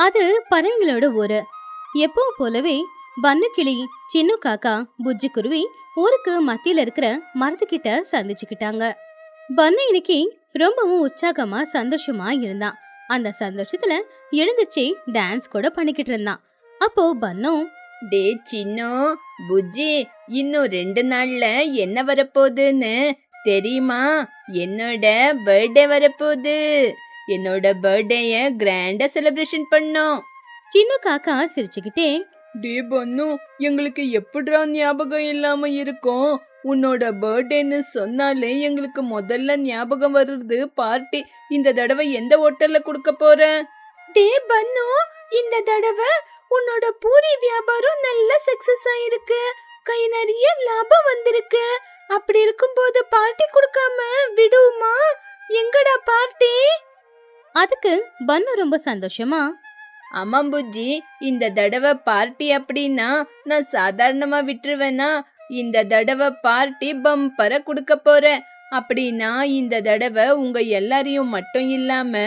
அது பறவைங்களோட ஊரு. எப்பவும் போலவே பன்னு கிளி, சின்ன காக்கா, புஜ்ஜி குருவி ஊருக்கு மத்தியில இருக்கிற மரத்துக்கிட்ட சந்திச்சுக்கிட்டாங்க. பன்னு இன்னைக்கு ரொம்பவும் உற்சாகமா சந்தோஷமா இருந்தான். அந்த சந்தோஷத்துல எழுந்துச்சு டான்ஸ் கூட பண்ணிக்கிட்டு இருந்தான். அப்போ பன்னு, டே சின்னோ, புஜ்ஜி, இன்னும் 2 நாள்ல என்ன வரப்போகுதுன்னு தெரியுமா? என்னோட பர்த்டே வரப்போகுது. என்னோட பர்த்டேய கிராண்டா செலிப்ரேஷன் பண்ணோம். சின்ன காக்கா சிரிச்சுக்கிட்டே, டே பன்னு, எங்களுக்கு எப்படிடா ஞாபகம் இல்லாம இருக்கும்? உன்னோட பர்த்டேன்னு சொன்னாலே எங்களுக்கு முதல்ல ஞாபகம் வருது பார்ட்டி. இந்த தடவை எந்த ஹோட்டல்ல கொடுக்க போற? டே பன்னு, இந்த தடவை உன்னோட பூரி வியாபாரம் நல்ல சக்சஸ் ஆயிருக்கு. கை நிறைய லாபம் வந்திருக்கு. அப்படி இருக்கும்போது பார்ட்டி கொடுக்காம விடுமா? எங்கடா பார்ட்டி? அதுக்கு பன்னு ரொம்ப சந்தோஷமா, ஆமாம் புஜ்ஜி, இந்த தடவை பார்ட்டி அப்படின்னா நான் சாதாரணமா விட்டுருவேனா? இந்த தடவை பார்ட்டி பம்பர கொடுக்க போறேன். அப்படின்னா இந்த தடவை உங்க எல்லாரையும் மட்டும் இல்லாம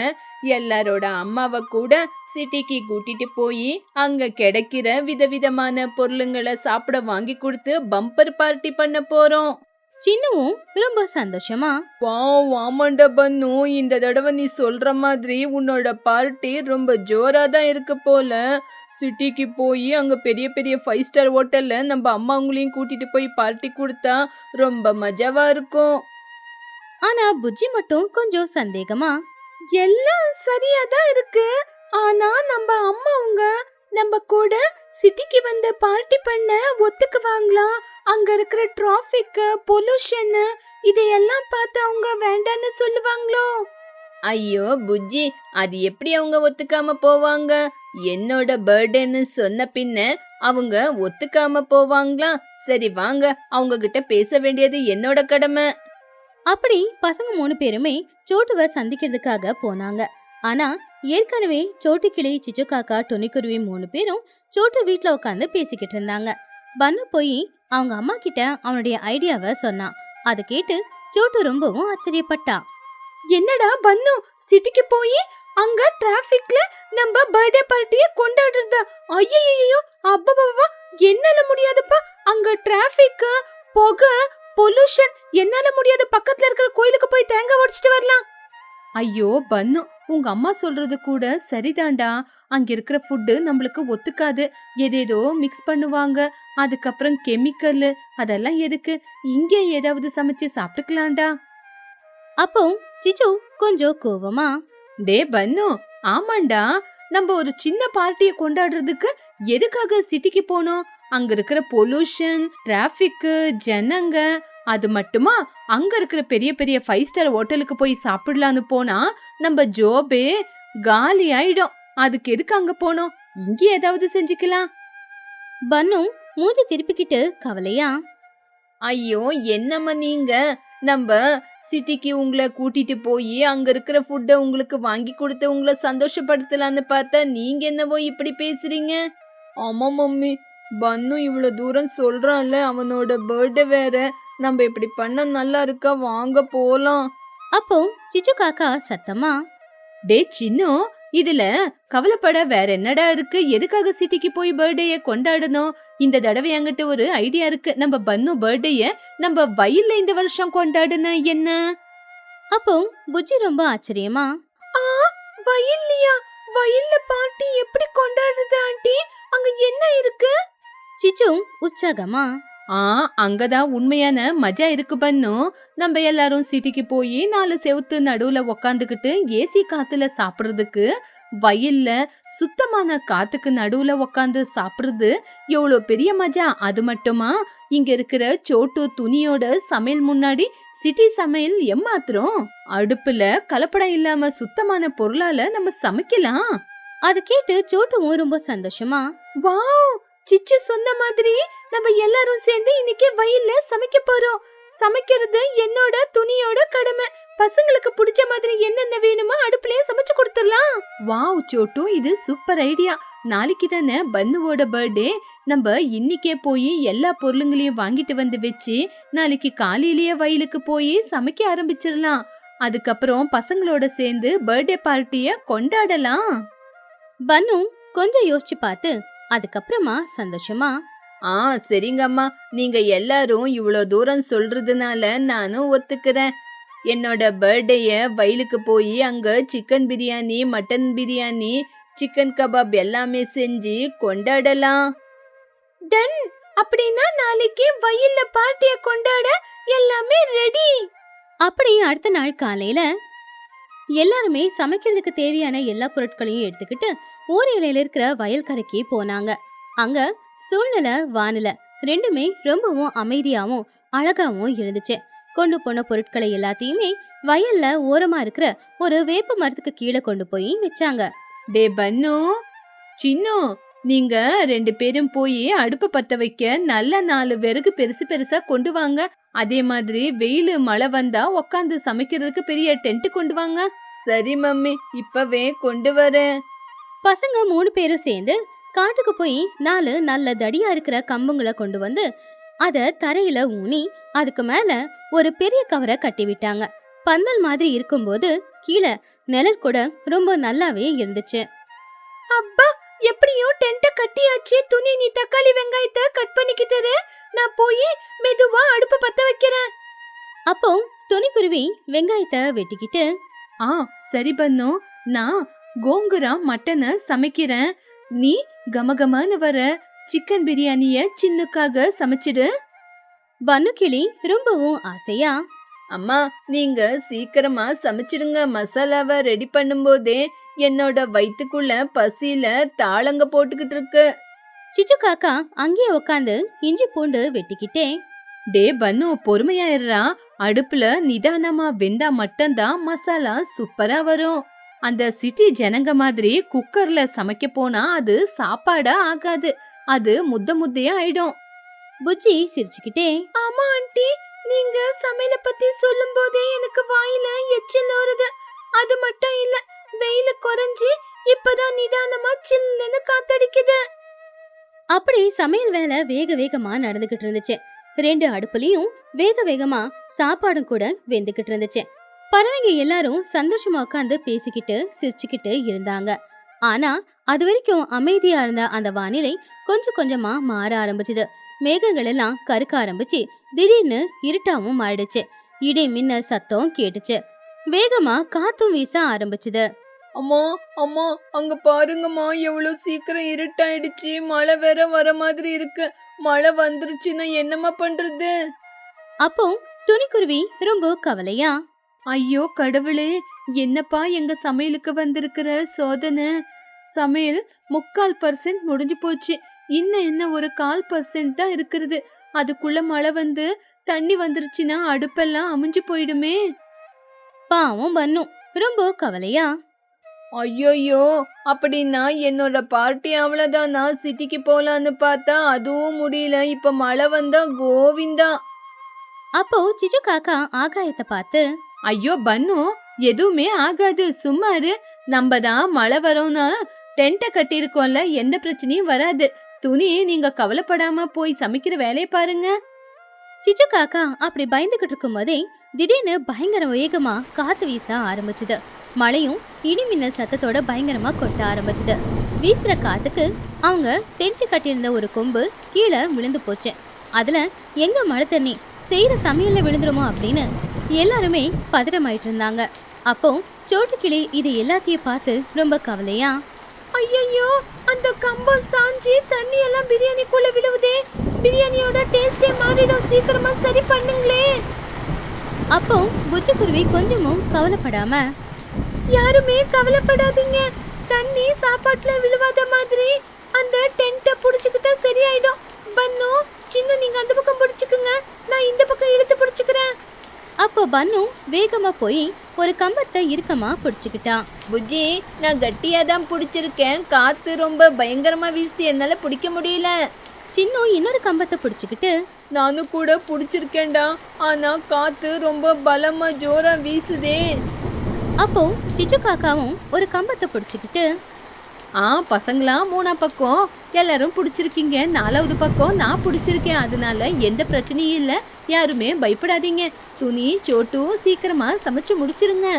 எல்லாரோட அம்மாவை கூட சிட்டிக்கு கூட்டிட்டு போய் அங்க கிடைக்கிற விதவிதமான பொருளுங்களை சாப்பிட வாங்கி கொடுத்து பம்பர் பார்ட்டி பண்ண போறோம். சின்னவும் ரொம்ப சந்தோஷமா, வாவ், ஆமாண்டா பன்னு, இந்த தடவை நீ சொல்ற மாதிரி உன்னோட பார்ட்டி ரொம்ப ஜோரா தான் இருக்கு போல. சிட்டிக்கு போய் அங்க பெரிய பெரிய 5 ஸ்டார் ஹோட்டல்ல நம்ம அம்மாங்களையும் கூட்டிட்டு போய் பார்ட்டி கொடுத்தா ரொம்ப மஜாவா இருக்கும். ஆனா புஜ்ஜி மட்டும் கொஞ்சம் சந்தேகமா, எல்லாம் சரியா தான் இருக்கு. ஆனா நம்ம அம்மாவுங்க நம்ம கூட சிட்டிக்கு வந்து பார்ட்டி பண்ண ஒத்துக்குவாங்களா? அங்க இருக்கிற டிராபிக், பொல்யூஷன் இதையெல்லாம் பார்த்து அவங்க வேண்டான்னு சொல்லுவாங்களோ? ஐயோ புஜ்ஜி, அது எப்படி அவங்க ஒத்துக்காம போவாங்க? என்னோட பர்த்டேன்னு சொன்ன பின்ன அவங்க ஒத்துக்காம போவாங்களா? சரி வாங்க, அவங்க கிட்ட பேச வேண்டியது என்னோட கடமை. அப்படி பசங்க 3 பேருமே சோட்டுவை சந்திக்கிறதுக்காக போனாங்க. ஆனா ஏற்கனவே சோட்டு கிளி, சிச்சு காக்கா, துணிக்குருவி 3 பேரும் சோட்டு வீட்ல உட்காந்து பேசிக்கிட்டு இருந்தாங்க. பன்னு போய் அவங்க அம்மா கிட்ட அவனுடைய ஐடியாவை சொன்னான். அதை கேட்டு சோட்டு ரொம்பவும் ஆச்சரியப்பட்டான். என்னடா பன்னு, சிட்டிக்கு போய் அங்க டிராபிக்ல நம்ம பர்த்டே பார்ட்டிய கொண்டாடுறதா? ஐயோ, அப்பா, என்னால முடியாதுப்பா. அங்க டிராபிக், புகை, பொல்யூஷன், என்னால முடியாது. பக்கத்துல இருக்கிற கோயிலுக்கு போய் தேங்காய் உடைச்சிட்டு வரலாம். ஐயோ பன்னு, உங்க அம்மா சொல்றது கூட சரிதான்டா. அங்க இருக்கிற ஃபுட்டு நம்மளுக்கு ஒத்துக்காது. ஏதேதோ மிக்ஸ் பண்ணுவாங்க. அதுக்கப்புறம் கெமிக்கல், அதெல்லாம் எதுக்கு? இங்கே ஏதாவது சமைச்சு சாப்பிட்டுக்கலாம்டா. அப்போ சிச்சு கொஞ்சம் கோவமா, டே பன்னு, ஆமாண்டா, நம்ம ஒரு சின்ன பார்ட்டியை கொண்டாடுறதுக்கு எதுக்காக சிட்டிக்கு போனோம்? அங்க இருக்கிற பொல்யூஷன், டிராபிக், ஜனங்க, அது மட்டுமா? அங்க இருக்கிற பெரிய பெரிய 5 ஸ்டார் ஹோட்டலுக்கு போய் சாப்பிடலான்னு போனா நம்ம ஜோபே காலி ஆயிடும். அதுக்கு எதுக்கு அங்க போனோம்? இங்க ஏதாவது செஞ்சுக்கலாம். பன்னு மூஞ்சி திருப்பிக்கிட்டு கவலையா, ஐயோ என்னம்மா நீங்க, நம்ம சிட்டிக்கு உங்களை கூட்டிட்டு போய் அங்க இருக்கிற ஃபுட்டை உங்களுக்கு வாங்கி கொடுத்து உங்களை சந்தோஷப்படுத்தலான்னு பார்த்தா நீங்க என்னவோ இப்படி பேசுறீங்க. ஆமா மம்மி, பன்னு இவ்வளோ தூரம் சொல்றான்ல, அவனோட பர்த்டே வேற. நம்ம இப்படி பண்ண நல்லா இருக்கா? வாங்க போலாம். அப்போ சிச்சு காக்கா சத்தமா, டே சின்னு, இதுல கவலைப்பட வேற என்னடா இருக்கு? எதுக்காக சிட்டிக்கு போய் பர்த்டேய கொண்டாடணும்? இந்த தடவை என்கிட்ட ஒரு ஐடியா இருக்கு. நம்ம பன்னு பர்த்டேய நம்ம வயல்ல இந்த வருஷம் கொண்டாடுன என்ன? அப்போ புஜ்ஜி ரொம்ப ஆச்சரியமா, வயல்லையா? வயல்ல பார்ட்டி எப்படி கொண்டாடுறது ஆண்டி? அங்க என்ன இருக்கு? சிச்சு உற்சாகமா, அங்கதான் உண்மையான மஜா இருக்கு பன்னு. நம்ம எல்லாரும் சிட்டிக்கு போய் 4 செவுத்து நடுவுல உக்காந்துக்கிட்டு ஏசி காத்துல சாப்பிடுறதுக்கு, வயல்ல சுத்தமான காத்துக்கு நடுவுல உக்காந்து சாப்பிடுறது எவ்வளவு பெரிய மஜா. அது மட்டுமா, இங்க இருக்கிற சோட்டு துணியோட சமையல் முன்னாடி சிட்டி சமையல் ஏமாத்திரம். அடுப்புல கலப்படம் இல்லாம சுத்தமான பொருளால நம்ம சமைக்கலாம். அதை கேட்டு சோட்டுவும் ரொம்ப சந்தோஷமா, வாவ், சிச்சு சொன்ன மாதிரி நம்ம எல்லாரும் சேர்ந்து இன்னைக்கு வயல்ல சமைக்க போறோம். சமைக்கிறது என்னோட துணியோட கடமை. பசங்களுக்கு பிடிச்ச மாதிரி என்னென்ன வேணுமோ அடுப்புலயே சமைச்சு கொடுத்துடலாம். வாவ் சோட்டு, இது சூப்பர் ஐடியா. நாளைக்கு தானே பன்னுவோட பர்த்டே. நம்ம இன்னைக்கே போய் எல்லா பொருளுங்களையும் வாங்கிட்டு வந்து வச்சு நாளைக்கு காலையிலேயே வயலுக்கு போய் சமைக்க ஆரம்பிச்சிடலாம். அதுக்கப்புறம் பசங்களோட சேர்ந்து பர்த்டே பார்ட்டிய கொண்டாடலாம். பன்னு கொஞ்சம் யோசிச்சு பார்த்து அதுக்கப்புறமா சந்தோஷமா, சரிங்க அம்மா, நீங்க எல்லாரும் இவ்வளோ தூரம் சொல்றதுனால நானும் ஒத்துக்கிறேன். என்னோட பர்த்டேய வயலுக்கு போய் அங்க chicken biryani, mutton biryani, chicken kebab எல்லாமே செஞ்சு கொண்டாடலாம். டன். அப்படின்னா நாளைக்கு வயல்ல பார்ட்டிய கொண்டாட எல்லாமே ரெடி. அப்படி அடுத்த நாள் காலையில எல்லாருமே சமைக்கிறதுக்கு தேவையான எல்லா பொருட்களையும் எடுத்துக்கிட்டு ஊர் இலையில இருக்கிற வயல்கரைக்கு போனாங்க. அங்க சூழ்நிலை வானிலை ரெண்டுமே ரொம்பவும் அமைதியாவும் அழகாவும் இருந்துச்சு. கொண்டு போன பொருட்களை எல்லாத்தையுமே வயல்ல ஓரமா இருக்கிற ஒரு வேப்ப மரத்துக்கு கீழே கொண்டு போய் வச்சாங்க. டே பன்னு, சின்னு, நீங்க 2 பேரும் போய் அடுப்ப பத்த வைக்க நல்ல 4 விறகு பெருசு பெருசா கொண்டு வாங்க. அதே மாதிரி வெயில் மழை வந்தா உக்காந்து சமைக்கிறதுக்கு பெரிய டென்ட் கொண்டு வாங்க. சரி மம்மி, இப்பவே கொண்டு வரேன். பசங்க 3 பேரும் சேர்ந்து காட்டுக்கு போய் 4 நல்ல தடியா இருக்கிற கம்புங்களை கொண்டு வந்து அத தரையில ஊனி அதுக்கு மேல ஒரு பெரிய கவரை கட்டி விட்டாங்க. பந்தல் மாதிரி இருக்கும்போது கீழே நிழல் கூட ரொம்ப நல்லாவே இருந்துச்சு. அப்பா, எப்படியும் டென்ட்ட கட்டியாச்சு. துணி, நீ தக்காளி வெங்காயத்தை கட் பண்ணிக்கிட்டு நான் போய் மெதுவா அடுப்பு பத்த வைக்கிறேன். அப்போ துணிக்குருவி வெங்காயத்தை வெட்டிக்கிட்டு, சரி பன்னு, நான் கோங்குரா மட்டனை சமைக்கிறேன். நீ கமகமான வர சிக்கன் பிரியாணிய சின்னுக்காக சமைச்சிடு. பன்னு கிளி ரொம்பவும் ஆசையா, அம்மா, நீங்க சீக்கிரமா சமைச்சிடுங்க. மசாலாவை ரெடி பண்ணும்போதே என்னோட வயித்துக்குள்ள பசியில தாளங்க போட்டுக்கிட்டு இருக்கு. சிச்சு காக்கா அங்கேயே உக்காந்து இஞ்சி பூண்டு வெட்டிக்கிட்டே, டே பன்னு, பொறுமையாயிடுறா. அடுப்புல நிதானமா வெந்தா மட்டும்தான் மசாலா சூப்பரா வரும். அந்த சிட்டி ஜனங்க மாதிரி குக்கர்ல சமைக்க போனா அது சாப்பாடா ஆகாது, அது முத்த முத்தையா ஆயிடும். புஜ்ஜி சிரிச்சுக்கிட்டே, ஆமா ஆண்டி, நீங்க சமையல பத்தி சொல்லும் போதே எனக்கு வாயில எச்சில் ஊறுது. அது மட்டும் இல்ல, வெயில குறைஞ்சி இப்பதான் நிதானமா சில்லுன்னு காத்தடிக்குது. அப்படி சமையல் வேலை வேக வேகமா நடந்துகிட்டு இருந்துச்சு. 2 அடுப்புலயும் வேக வேகமா சாப்பாடும் கூட வெந்துகிட்டு இருந்துச்சு. பறவைங்க எல்லாரும் சந்தோஷமா உட்காந்து பேசிக்கிட்டு சிரிச்சுக்கிட்டு இருந்தாங்க. ஆனா அது வரைக்கும் அமைதியா இருந்த அந்த வானிலை கொஞ்சம் கொஞ்சமா மாற ஆரம்பிச்சுது. மேகங்கள் எல்லாம் கருக்க ஆரம்பிச்சு திடீர்னு இருட்டாவும் மாறிடுச்சு. இடி மின்னல் சத்தம் கேட்டுச்சு. வேகமா காத்தும் வீச ஆரம்பிச்சுது. அம்மா, அம்மா, அங்க பாருங்கம்மா, எவ்வளவு சீக்கிரம் இருட்டாயிடுச்சு. மழை வேற வர மாதிரி இருக்கு. மழை வந்துருச்சுன்னா என்னம்மா பண்றது? அப்போ துணிக்குருவி ரொம்ப கவலையா, ஐயோ கடவுளே, என்னப்பா எங்க சமையலுக்கு வந்திருக்கிற சோதனை. சமையல் 3/4% முடிஞ்சு போச்சு. இன்னும் என்ன ஒரு 1/4% தான் இருக்கிறது. அதுக்குள்ள மழை வந்து தண்ணி வந்துருச்சுன்னா அடுப்பெல்லாம் அமுஞ்சு போயிடுமே. பாவம் பன்னு ரொம்ப கவலையா, ஐயோயோ, அப்படின்னா என்னோட பார்ட்டி அவ்வளவுதான். நான் சிட்டிக்கு போலான்னு பார்த்தா அதுவும் முடியல. இப்ப மழை வந்தா கோவிந்தா. அப்போ சிச்சு காக்கா ஆகாயத்தை பார்த்து, ஐயோ பன்னு, எதுவுமே ஆகாது, சும்மா இரு. நம்ம தான் மழை வரோம்னா டென்ட்டை கட்டியிருக்கோம்ல, எந்த பிரச்சனையும் வராது. துணி, நீங்க கவலைப்படாம போய் சமைக்கிற வேலையை பாருங்க. சிச்சு காக்கா அப்படி பயந்துகிட்டு இருக்கும் போதே திடீர்னு பயங்கர வேகமா காத்து வீச ஆரம்பிச்சுது. மழையும் இடி மின்னல் சத்தத்தோட பயங்கரமா கொட்ட ஆரம்பிச்சுது. வீசுற காத்துக்கு அவங்க டென்ட் கட்டியிருந்த ஒரு கொம்பு கீழே விழுந்து போச்சு. அதுல எங்க மழை தண்ணி செய்யற சமையல்ல விழுந்துருமோ அப்படின்னு எல்லாருமே பதறமாயிட்டு இருந்தாங்க. அப்போ சோட்டுக்கிளி இது எல்லாத்தையும் பார்த்து ரொம்ப கவலையா, ஐயோ, அந்த கம்பம் சாஞ்சி தண்ணி எல்லாம் பிரியாணிக்குள்ள விழுவுதே. பிரியாணியோட டேஸ்டே மாறிடும். சீக்கிரமா சரி பண்ணுங்களே. அப்போ புஜ்ஜிக்குருவி கொஞ்சமும் கவலைப்படாம, யாருமே கவலைப்படாதீங்க. தண்ணி சாப்பாட்டுல விழுவாத மாதிரி அந்த டென்ட்டை புடிச்சுக்கிட்டா சரியாயிடும். பன்னு, சின்ன, நீங்க அந்த பக்கம் புடிச்சுக்குங்க, நான் இந்த பக்கம் இழுத்து புடிச்சுக்கிறேன். அப்போ பன்னு வேகமா போய் ஒரு கம்பத்தை இறுக்கமா புடிச்சுக்கிட்டான். புஜ்ஜி, நான் கட்டியா தான் பிடிச்சிருக்கேன். காத்து ரொம்ப பயங்கரமா வீசி என்னால பிடிக்க முடியல. சின்னு இன்னொரு கம்பத்தை புடிச்சுக்கிட்டு, நானும் கூட பிடிச்சிருக்கேன்டா, ஆனா காத்து ரொம்ப பலமா ஜோரா வீசுதே. அப்போ சிச்சு காக்காவும் ஒரு கம்பத்தை புடிச்சுக்கிட்டு, பசங்களா 3ஆம் பக்கம் எல்லாரும் பிடிச்சிருக்கீங்க, 4வது பக்கம் நான் பிடிச்சிருக்கேன். அதனால எந்த பிரச்சனையும் இல்லை, யாருமே பயப்படாதீங்க. துணி, சோட்டு சீக்கிரமா சமைச்சு முடிச்சிருங்க.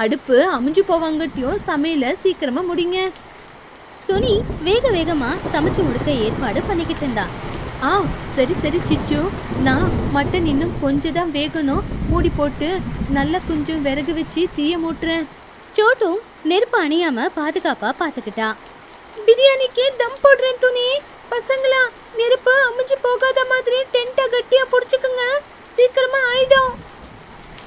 அடுப்பு அமுஞ்சு போவாங்கட்டியும் சமையல சீக்கிரமா முடிங்க. துணி வேக வேகமா சமைச்சு முடிக்க ஏற்பாடு பண்ணிக்கிட்டு இருந்தா. ஆ சரி சரி சிச்சு, நான் மட்டன் இன்னும் கொஞ்சம் தான் வேகணும். மூடி போட்டு நல்லா கொஞ்சம் விறகு வச்சு தீய மூட்டுறேன். சோட்டு நெருப்பு அணியாம பாதுகாப்பா பாத்துக்கிட்டா. பிரியாணிக்கு தம் போடுறேன் துணி. பசங்களா, நெருப்பு அமிஞ்சு போகாத மாதிரி டென்ட்டை கட்டியா புடிச்சுக்குங்க, சீக்கிரமா ஆயிடும்.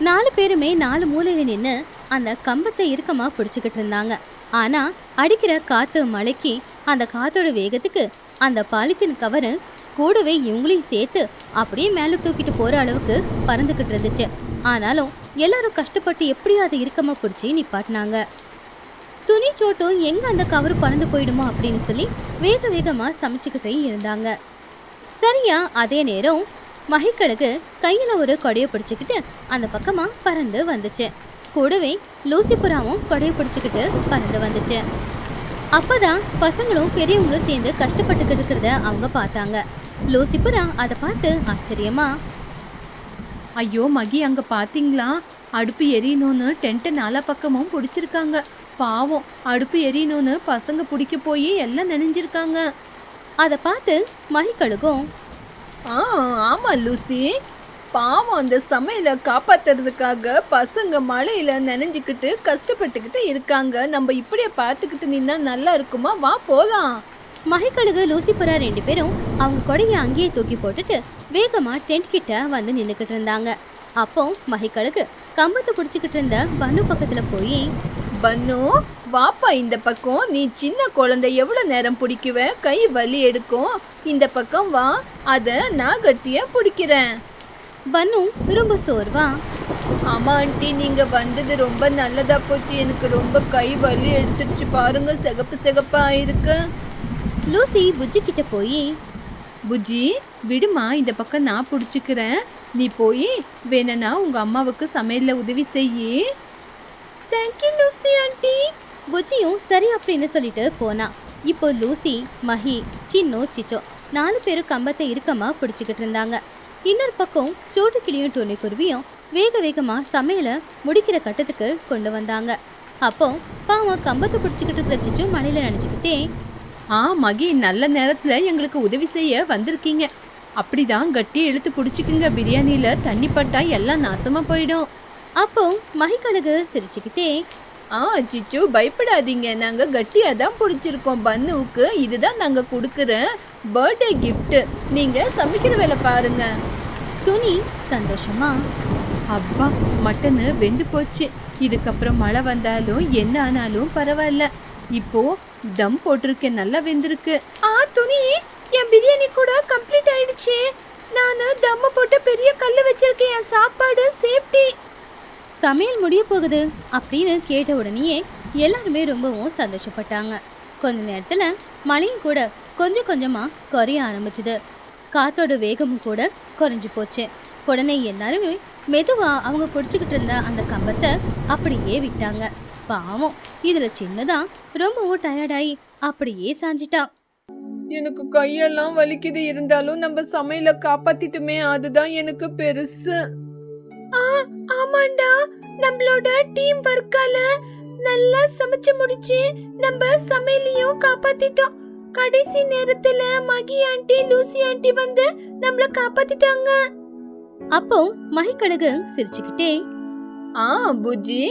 4 பேருமே 4 மூலையில நின்னு அந்த கம்பத்தை இறுக்கமா பிடிச்சுக்கிட்டு இருந்தாங்க. ஆனா அடிக்கிற காத்து மழைக்கு அந்த காத்தோட வேகத்துக்கு அந்த பாலித்தீன் கவரு கூடவே இவங்களையும் சேர்த்து அப்படியே மேல தூக்கிட்டு போற அளவுக்கு பறந்துகிட்டு இருந்துச்சு. ஆனாலும் எல்லாரும் கஷ்டப்பட்டு எப்படியும் அதை இறுக்கமா பிடிச்சி நிப்பாட்டினாங்க. துணி சோட்டு எங்க அந்த கவரு பறந்து போயிடுமோ அப்படின்னு சொல்லி வேக வேகமா சமைச்சுக்கிட்டே இருந்தாங்க. சரியா அதே நேரம் மகிக்கழுகு கையில ஒரு கொடையை பிடிச்சுக்கிட்டு அந்த பக்கமா பறந்து வந்துச்சு. கூடவே லூசி புறாவும் கொடையை பிடிச்சுக்கிட்டு பறந்து வந்துச்சு. அப்பதான் பசங்களும் பெரியவங்களும் சேர்ந்து கஷ்டப்பட்டுக்கிட்டு இருக்கிறத அவங்க பார்த்தாங்க. லூசி புறா அதை பார்த்து ஆச்சரியமா, ஐயோ மகி, அங்க பாத்தீங்களா? அடுப்பு எரியணும்னு டென்ட்டை 4 பக்கமும் பிடிச்சிருக்காங்க. பாவம், அடுப்பு எரியணும்னு பசங்க பிடிக்க போய் எல்லாம் நனைஞ்சிருக்காங்க. அதை பார்த்து மகிக்கழுகும், ஆமா லூசி, பாவம் அந்த சமையலை காப்பாத்துறதுக்காக பசங்க மழையில நனைஞ்சுக்கிட்டு கஷ்டப்பட்டுக்கிட்டு இருக்காங்க. நம்ம இப்படியே பார்த்துக்கிட்டு நின்னா நல்லா இருக்குமா? வா போலாம். மகிக்கழுகு லூசி புறா 2 பேரும் அவங்க கொடையை அங்கேயே தூக்கி போட்டுட்டு வேகமா டென்ட் கிட்ட வந்து நின்னுக்கிட்டு இருந்தாங்க. அப்போ மகிக்கழுகு கம்பத்தை பிடிச்சிக்கிட்டு இருந்த பன்னு பக்கத்துல போய், பன்னு வாப்பா இந்த பக்கம். நீ சின்ன குழந்தை, எவ்வளவு நேரம் பிடிக்குவ? கை வலி எடுக்கும். இந்த பக்கம் வா, அத நான் கட்டியா பிடிக்கிறேன். பன்னு ரொம்ப சோர்வா, ஆமா ஆண்டி, நீங்க வந்தது ரொம்ப நல்லதா போச்சு. எனக்கு ரொம்ப கை வலி எடுத்துடுச்சு பாருங்க, சிகப்பு சிகப்பா இருக்கு. லூசி புஜ்ஜி கிட்ட போய், புஜ்ஜி விடுமா, இந்த பக்கம் நான் பிடிச்சிக்கிறேன். நீ போய் வேணும்னா உங்க அம்மாவுக்கு சமையல்ல உதவி செய்யி. Thank you Lucy aunty. புஜ்ஜியும் சரி அப்படின்னு சொல்லிட்டு போனா. இப்போ லூசி, மஹி, சின்னு, சிச்சோ 4 பேரும் கம்பத்தை இறுக்கமா பிடிச்சிக்கிட்டு இருந்தாங்க. இன்னொரு பக்கம் சோட்டு கிளியும் டோனி குருவியும் வேக வேகமா சமையலை முடிக்கிற கட்டத்துக்கு கொண்டு வந்தாங்க. அப்போ பாவம் கம்பத்தை பிடிச்சிக்கிட்டு இருக்கிற சிச்சு மழையில நினைச்சுக்கிட்டே, மகி, நல்ல நேரத்துல எங்களுக்கு உதவி செய்ய வந்திருக்கீங்க. அப்படிதான் கட்டி இழுத்து பிடிச்சிக்குங்க, பிரியாணியில தண்ணி பட்டா எல்லாம் நாசமா போயிடும். அப்போ மகிக்கழுகு சிரிச்சுக்கிட்டே, சிச்சு பயப்படாதீங்க, நாங்க கட்டியா தான் பிடிச்சிருக்கோம். பன்னுவுக்கு இதுதான் நாங்க கொடுக்குற பர்த்டே கிஃப்ட். நீங்க சமைக்கிற வேலை பாருங்க. துணி சந்தோஷமா, அப்பா, மட்டனு வெந்து போச்சு. இதுக்கப்புறம் மழை வந்தாலும் என்ன ஆனாலும் பரவாயில்ல. இப்போ தம் போட்டிருக்கேன், நல்லா வெந்திருக்கு. துணி, என் பிரியாணி கூட கம்ப்ளீட் ஆயிடுச்சு. நானு தம்ம போட்டு பெரிய கல்லு வச்சிருக்கேன். என் சாப்பாடு சேஃப்டி. சமையல் முடிய போகுது அப்படின்னு கேட்ட உடனேயே எல்லாருமே ரொம்பவும் சந்தோஷப்பட்டாங்க. கொஞ்ச நேரத்துல மழையும் கூட கொஞ்சம் கொஞ்சமா குறைய ஆரம்பிச்சுது. காத்தோட வேகமும் கூட குறைஞ்சு போச்சு. உடனே எல்லாருமே மெதுவா அவங்க பிடிச்சிக்கிட்டு இருந்த அந்த கம்பத்தை அப்படியே விட்டாங்க. பாவம், இதுல சின்னதா ரொம்பவும் டயர்டாயி அப்படியே சாஞ்சிட்டான். எனக்கு கையெல்லாம் வலிக்குது, இருந்தாலும் நம்ம சமையல காப்பாத்திட்டுமே, அதுதான் எனக்கு பெருசு. ஆமாண்டா, நம்மளோட டீம் ஒர்க்கால நல்லா சமைச்சு முடிச்சு நம்ம சமையலையும் காப்பாத்திட்டோம். கடைசி நேரத்துல மகி ஆண்டி, லூசி ஆண்டி வந்து நம்மள காப்பாத்திட்டாங்க. அப்போ மகிக்கழுகு சிரிச்சுக்கிட்டே, புஜ்ஜி,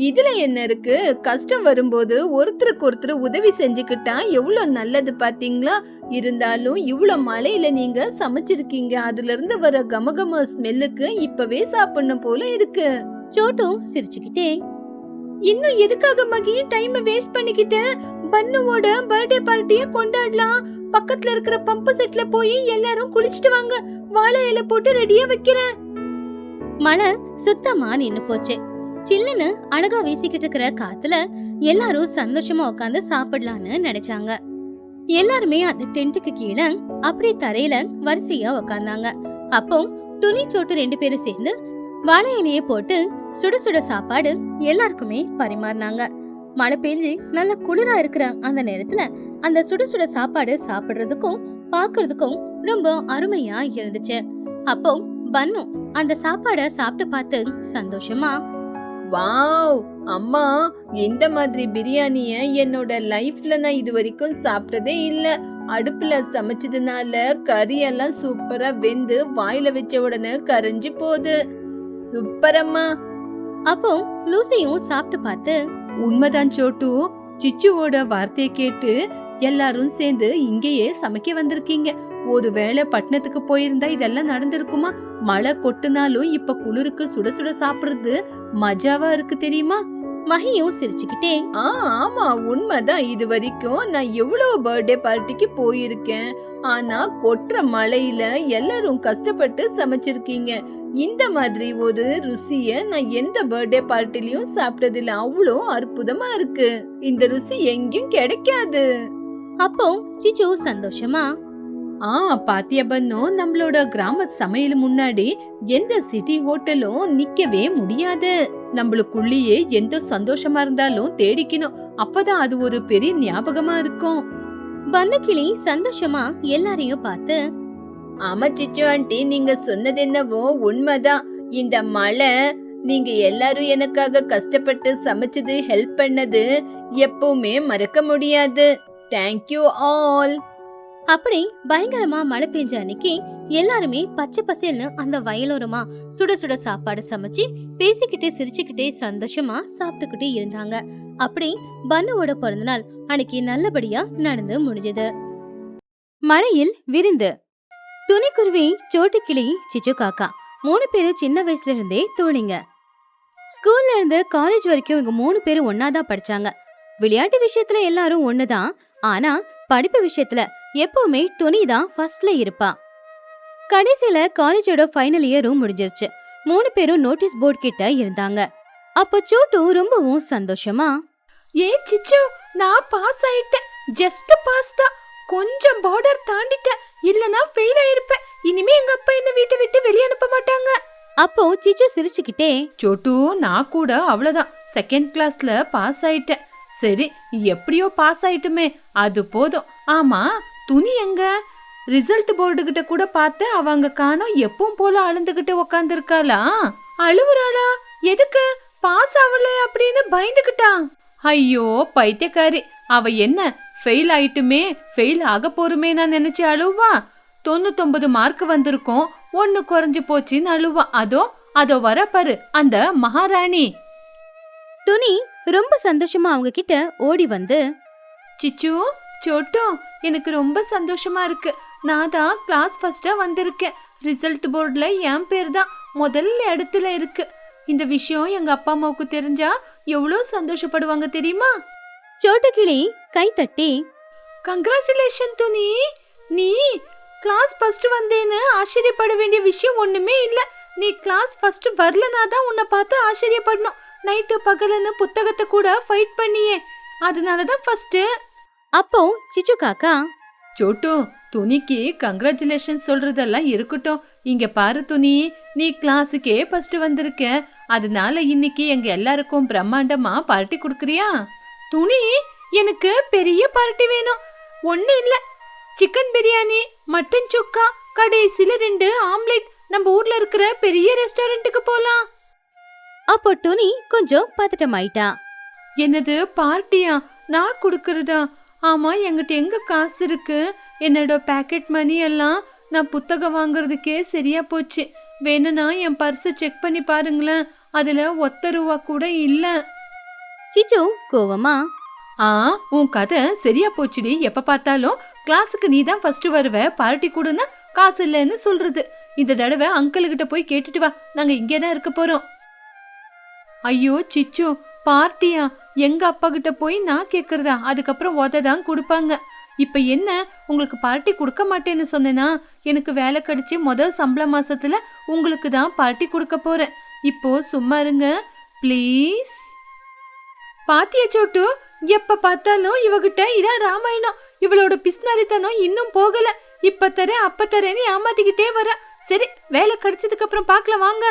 இதுல என்ன இருக்கு? கஷ்டம் வரும்போது ஒருத்தருக்கு ஒருத்தர் உதவி செஞ்சுக்கிட்டா எவ்வளவு நல்லது பாத்தீங்களா? இருந்தாலும் இவ்வளவு மழையில நீங்க சமைச்சிருக்கீங்க. அதுல இருந்து வர கமகம ஸ்மெல்லுக்கு இப்பவே சாப்பிடணும் போல இருக்கு. சோட்டு சிரிச்சுக்கிட்டே, இன்னும் எதுக்காக மகி டைம் வேஸ்ட் பண்ணிக்கிட்டு? பன்னுவோட பர்த்டே பார்ட்டிய கொண்டாடலாம். பக்கத்துல இருக்கிற பம்பு செட்ல போய் எல்லாரும் குளிச்சிட்டு வாங்க. வாழை இலை போட்டு ரெடியா வைக்கிறேன். மழை சுத்தமா நின்னு போச்சு. சில்லுன்னு அழகா வீசிக்கிட்டு இருக்கிற காத்துல எல்லாரும் சந்தோஷமா உட்காந்து சாப்பிடலான்னு நினைச்சாங்க. எல்லாருமே அந்த டென்ட்டுக்கு கீழே அப்படியே தரையில வரிசையா உக்காந்தாங்க. அப்போ துணி சோட்டு 2 பேரும் சேர்ந்து வாழை இலையை போட்டு சுட சுட சாப்பாடு எல்லாருக்குமே பரிமாறினாங்க. மழை பெஞ்சு நல்ல குளிரா இருக்கிற அந்த நேரத்துல அந்த சுட சுட சாப்பாடு சாப்பிடுறதுக்கும் பாக்குறதுக்கும் ரொம்ப அருமையா இருந்துச்சு. அப்போ பன்னு அந்த சாப்பாட சாப்பிட்டு பார்த்து சந்தோஷமா, வாவ், அம்மா, இந்த மாதிரி பிரியாணிய என்னோட லைஃப்ல நான் இது வரைக்கும் சாப்பிட்டதே இல்ல. அடுப்புல சமைச்சதுனால கறி எல்லாம் சூப்பரா வெந்து வாயில வச்ச உடனே கரைஞ்சு போகுது. சூப்பர் அம்மா. அப்போ லூசியும் சாப்பிட்டு பார்த்து, உண்மைதான் சோட்டு, சிச்சுவோட வார்த்தையை கேட்டு எல்லாரும் சேர்ந்து இங்கேயே சமைக்க வந்திருக்கீங்க. ஒருவேளை பட்டணத்துக்கு போயிருந்தா இதெல்லாம் நடந்திருக்குமா? மழை கொட்டுனாலும் இப்ப குளிருக்கு சுட சுட சாப்பிடுறது மஜாவா இருக்கு தெரியுமா? மகியும் சிரிச்சுக்கிட்டே, ஆமா, உண்மைதான். இது வரைக்கும் நான் எவ்வளவு பர்த்டே பார்ட்டிக்கு போயிருக்கேன். ஆனா கொட்டுற மழையில எல்லாரும் கஷ்டப்பட்டு சமைச்சிருக்கீங்க. இந்த மாதிரி ஒரு ருசிய நான் எந்த பர்த்டே பார்ட்டிலயும் சாப்பிட்டதில்ல. அவ்வளோ அற்புதமா இருக்கு. இந்த ருசி எங்கேயும் கிடைக்காது. அப்போ சிச்சு சந்தோஷமா, பாத்தியா பன்னு, நம்மளோட கிராம சமையல் முன்னாடி எந்த சிட்டி ஹோட்டலும் நிக்கவே முடியாது. நம்மளுக்குள்ளேயே எந்த சந்தோஷமா இருந்தாலும் தேடிக்கணும். அப்பதான் அது ஒரு பெரிய ஞாபகமா இருக்கும். பன்னக்கிளி சந்தோஷமா எல்லாரையும் பார்த்து, ஆமா சிச்சு ஆண்டி, நீங்க சொன்னது என்னவோ உண்மைதான். இந்த மழை, நீங்க எல்லாரும் எனக்காக கஷ்டப்பட்டு சமைச்சது, ஹெல்ப் பண்ணது எப்பவுமே மறக்க முடியாது. Thank you all. அப்படி பயங்கரமா மழை பெஞ்ச அன்னைக்கு எல்லாருமே பச்சை பசேல்னு அந்த வயலோரமா சுட சுட சாப்பாடு சமைச்சு பேசிக்கிட்டே சிரிச்சுக்கிட்டே சந்தோஷமா சாப்பிட்டுக்கிட்டே இருந்தாங்க. அப்படி பன்னுவோட பிறந்தநாள் அன்னைக்கு நல்லபடியா நடந்து முடிஞ்சது. மழையில் விருந்து. துணிக்குருவி, சோட்டுக்கிளி, சிச்சு காக்கா 3 பேரும் சின்ன வயசுல இருந்தே தோழிங்க. ஸ்கூல்ல இருந்து காலேஜ் வரைக்கும் இவங்க 3 பேரும் ஒன்னாதான் படிச்சாங்க. விளையாட்டு விஷயத்துல எல்லாரும் ஒண்ணுதான். ஆனா படிப்பு விஷயத்துல எப்பவுமே துணி தான் ஃபர்ஸ்ட்ல இருப்பா. கடைசியில காலேஜோட ஃபைனல் இயரும் முடிஞ்சிருச்சு. 3 பேரும் நோட்டீஸ் போர்டு கிட்ட இருந்தாங்க. அப்போ சோட்டு ரொம்பவும் சந்தோஷமா, சிச்சு, நான் பாஸ் ஆயிட்டேன். ஜஸ்ட் பாஸ் தான். கொஞ்சம் பார்டர் தாண்டிட்டேன். இல்லனா ஃபெயில் ஆயிருப்பேன். இனிமே எங்க அப்பா என்ன வீட்டை விட்டு வெளிய அனுப்ப மாட்டாங்க. அப்போ சிச்சு சிரிச்சுக்கிட்டே, சோட்டு, நான் கூட அவ்வளவுதான், செகண்ட் கிளாஸ்ல பாஸ் ஆயிட்டேன். சரி, எப்படியோ பாஸ் ஆயிட்டுமே, அது போதும். ஆமா, துணி எங்க? ரிசல்ட் போர்டு கிட்ட கூட பார்த்து அவங்க காணோம். எப்பவும் போல அழுந்துகிட்டு உக்காந்து இருக்காளா? அழுவுறாளா? எதுக்கு? பாஸ் ஆகல அப்படின்னு பயந்துகிட்டா? ஐயோ பைத்தியக்காரி, அவ என்ன ஃபெயில் ஆயிட்டுமே, ஃபெயில் ஆக போருமே நான் நினைச்சு அழுவா? 99 மார்க் வந்திருக்கோம், 1 குறைஞ்சு போச்சுன்னு அழுவா. அதோ வர பாரு அந்த மகாராணி. துணி ரொம்ப சந்தோஷமா அவங்க கிட்ட ஓடி வந்து, சிச்சு, சோட்டு, எனக்கு ரொம்ப சந்தோஷமா இருக்கு. நான் தான் கிளாஸ் ஃபர்ஸ்டா வந்திருக்கேன். ரிசல்ட் போர்டுல என் பேர் தான் முதல் இடத்துல இருக்கு. இந்த விஷயம் எங்க அப்பா அம்மாவுக்கு தெரிஞ்சா எவ்வளவு சந்தோஷப்படுவாங்க தெரியுமா? சோட்டுக்கிளி கை தட்டி, கங்க்ராச்சுலேஷன் துணி, நீ கிளாஸ் ஃபர்ஸ்ட் வந்தேன்னு ஆச்சரியப்பட வேண்டிய விஷயம் ஒண்ணுமே இல்ல. நீ கிளாஸ் ஃபர்ஸ்ட் வரலனா தான் உன்னை பார்த்து ஆச்சரியப்படணும். நைட்டு பகலுன்னு புத்தகத்தை கூட ஃபைட் பண்ணியே, அதனாலதான் ஃபர்ஸ்ட். அப்போ சிச்சு காக்கா, சோட்டு, துணிக்கு கங்க்ராச்சுலேஷன் சொல்றதெல்லாம் இருக்கட்டும். இங்க பாரு துணி, நீ கிளாஸுக்கே ஃபர்ஸ்ட் வந்திருக்க. அதனால இன்னைக்கு எங்க எல்லாருக்கும் பிரம்மாண்டமா பார்ட்டி கொடுக்கறியா? துணி, எனக்கு பெரிய பார்ட்டி வேணும். ஒண்ணு இல்ல, சிக்கன் பிரியாணி, மட்டன் சுக்கா, கடைசில 2 ஆம்லெட். நம்ம ஊர்ல இருக்கிற பெரிய ரெஸ்டாரண்ட்டுக்கு போலாம். அப்போ துணி கொஞ்சம் பதட்டமாயிட்டா. என்னது பார்ட்டியா? நான் கொடுக்கறதா? ஆமா, என்கிட்ட எங்க காசு இருக்கு? என்னோட பாக்கெட் மணி எல்லாம் நான் புத்தகம் வாங்குறதுக்கே சரியா போச்சு. வேணும்னா என் பர்ஸை செக் பண்ணி பாருங்களேன், அதுல ₹1 கூட இல்ல. சிச்சு கோவமா, உன் கதை சரியா போச்சுடி. எப்ப பார்த்தாலும் கிளாஸுக்கு நீ தான் ஃபர்ஸ்ட் வருவ, பார்ட்டி கூடனா காசு இல்லைன்னு சொல்றது. இந்த தடவை அங்கிள் கிட்ட போய் கேட்டுட்டு வா, நாங்க இங்கேதான் இருக்க போறோம். ஐயோ சிச்சு, பார்ட்டியா? எங்க அப்பா கிட்ட போய் நான் கேக்குறதா? அதுக்கப்புறம் உததான் கொடுப்பாங்க. இப்ப என்ன, உங்களுக்கு பார்ட்டி கொடுக்க மாட்டேன்னு சொன்னேனா? எனக்கு வேலை கிடைச்சி முதல் சம்பள மாசத்துல உங்களுக்கு தான் பார்ட்டி கொடுக்க போறேன். இப்போ சும்மா இருங்க ப்ளீஸ். பாத்தியா சோட்டு, எப்ப பார்த்தாலும் இவகிட்ட இதான் ராமாயணம். இவளோட பிஸ்னாரித்தனம் இன்னும் போகல. இப்ப தரேன் அப்ப தரேன்னு ஏமாத்திக்கிட்டே வர. சரி, வேலை கிடைச்சதுக்கு அப்புறம் பார்க்கலாம் வாங்க.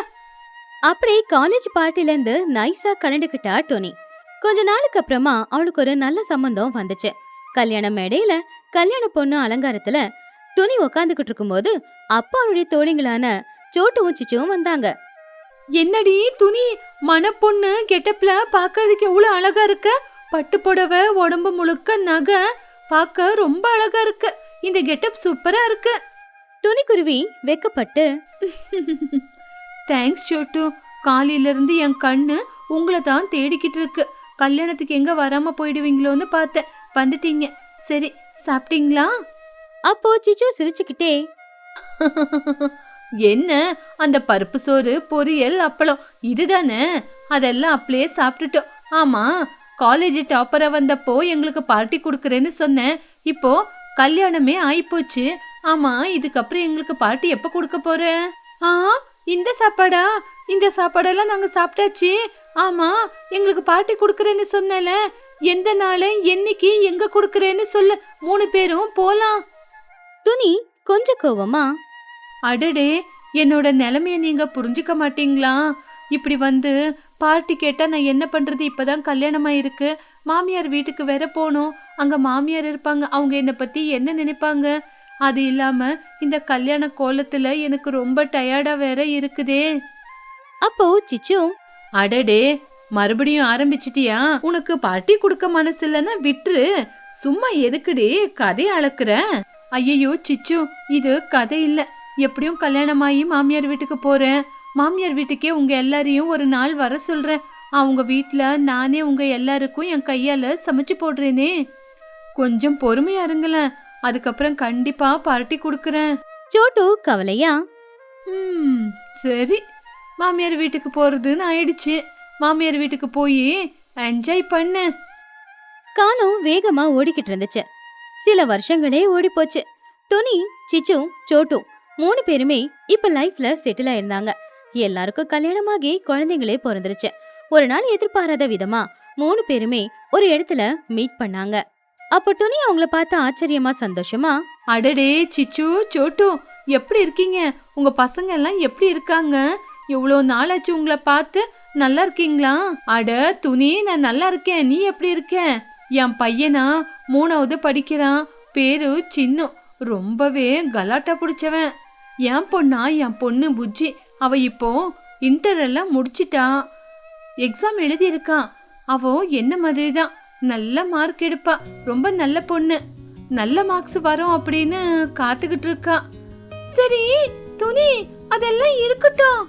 அப்படி காலேஜ் பார்ட்டில இருந்து நைஸா கலந்துக்கிட்டா டோனி. கொஞ்ச நாளுக்கு அப்புறமா அவளுக்கு ஒரு நல்ல சம்பந்தம் வந்துச்சு. கல்யாண மேடையில கல்யாண பொண்ணு அலங்காரத்துல துணி உக்காந்துக்கிட்டு இருக்கும்போது அப்பா அவளுடைய தோழிங்களான சோட்டுவும் சிச்சுவும் வந்தாங்க. என்னடி துணி மணப்பொண்ணு கெட்டப்ல பாக்கிறதுக்கு எவ்வளவு அழகா இருக்க. பட்டு புடவை, உடம்பு முழுக்க நகை, பார்க்க ரொம்ப அழகா இருக்கு. இந்த கெட்டப் சூப்பரா இருக்கு. துணிக்குருவி வெக்கப்பட்டு, தேங்க்ஸ் சோட்டு. காலையில இருந்து என் கண்ணு உங்களை தான் தேடிக்கிட்டு இருக்கு. கல்யாணத்துக்கு எங்க வராம போயிடுவீங்களோன்னு பார்த்தேன். வந்துட்டீங்க. சரி, சாப்பிட்டீங்களா? அப்போ சிச்சு சிரிச்சுக்கிட்டே, என்ன அந்த பருப்பு சோறு, பொரியல், அப்பளம் இதுதானே? அதெல்லாம் அப்படியே சாப்பிட்டுட்டோம். ஆமா, காலேஜ் டாப்பரா வந்தப்போ எங்களுக்கு பார்ட்டி கொடுக்கறேன்னு சொன்னேன். இப்போ கல்யாணமே ஆயிப்போச்சு. ஆமா, இதுக்கப்புறம் எங்களுக்கு பார்ட்டி எப்ப கொடுக்க போற? இந்த சாப்பாடா? இந்த சாப்பாடெல்லாம் நாங்க சாப்பிட்டாச்சு. ஆமா, எங்களுக்கு பார்ட்டி கொடுக்கறேன்னு சொன்னல. எந்த நாள், என்னைக்கு, எங்க கொடுக்கறேன்னு சொல்லு. 3 பேரும் போலாம். துணி கொஞ்சம் கோவமா, அடடே, என்னோட நிலைமைய நீங்க புரிஞ்சுக்க மாட்டீங்களா? இப்படி வந்து பார்ட்டி கேட்டா நான் என்ன பண்றது? இப்பதான் கல்யாணம் ஆயிருக்கு. மாமியார் வீட்டுக்கு வேற போகணும். அங்க மாமியார் இருப்பாங்க. அவங்க என்னை பத்தி என்ன நினைப்பாங்க? அது இல்லாம இந்த கல்யாண கோலத்துல எனக்கு ரொம்ப டயர்டா வேற இருக்குதே. அப்போ சிச்சு, அடடே, மறுபடியும் ஆரம்பிச்சிட்டியா? உனக்கு பார்ட்டி கொடுக்க மனசு இல்லைன்னா விட்டுரு. சும்மா எதுக்குடி கதை அளக்குற? ஐயோ சிச்சு, இது கதை இல்ல. எப்படியும் கல்யாணமாயி மாமியார் வீட்டுக்கு போறேன். மாமியார் வீட்டுக்கே உங்க எல்லாரையும் ஒரு நாள் வர சொல்றேன். அவங்க வீட்டுல நானே உங்க எல்லாருக்கும் என் கையால சமைச்சு போடுறேனே. கொஞ்சம் பொறுமையா இருங்களேன். அதுக்கப்புறம் கண்டிப்பா பார்ட்டி கொடுக்கறேன். சோட்டு கவலையா, சரி, மாமியார் வீட்டுக்கு போறதுன்னு ஆயிடுச்சு. மாமியார் வீட்டுக்கு போய் என்ஜாய் பண்ணு. காலம் வேகமா ஓடிக்கிட்டு இருந்துச்சு. சில வருஷங்களே ஓடி போச்சு. துணி, சிச்சு, சோட்டு 3 பேருமே இப்ப லைஃப்ல செட்டில் ஆயிருந்தாங்க. எல்லாருக்கும் கல்யாணமாகி குழந்தைங்களே பிறந்துருச்சு. ஒரு நாள் எதிர்பாராத விதமா 3 பேருமே ஒரு இடத்துல மீட் பண்ணாங்க. அப்ப துணி அவங்கள பார்த்து ஆச்சரியமா, சந்தோஷமா, அடடே சிச்சு, சோட்டு, எப்படி இருக்கீங்க? உங்க பசங்க எல்லாம் எப்படி இருக்காங்க? எவ்வளோ நாளாச்சு உங்களை பார்த்து. நல்லா இருக்கீங்களா? அட துணி, நான் நல்லா இருக்கேன். நீ எப்படி இருக்க? என் பையனா 3வது படிக்கிறான். பேரு சின்னு. ரொம்பவே கலாட்டா பிடிச்சவன். என் பொண்ணு புஜ்ஜி. அவ இப்போ இன்டர் எல்லாம் முடிச்சிட்டா. எக்ஸாம் எழுதி இருக்கான். அவ என்ன மாதிரி தான் நல்ல மார்க் எடுப்பா. ரொம்ப நல்ல பொண்ணு. நல்ல மார்க்ஸ் வரும் அப்படின்னு காத்துக்கிட்டு இருக்கா. சரி துணி, அதெல்லாம் இருக்கட்டும்.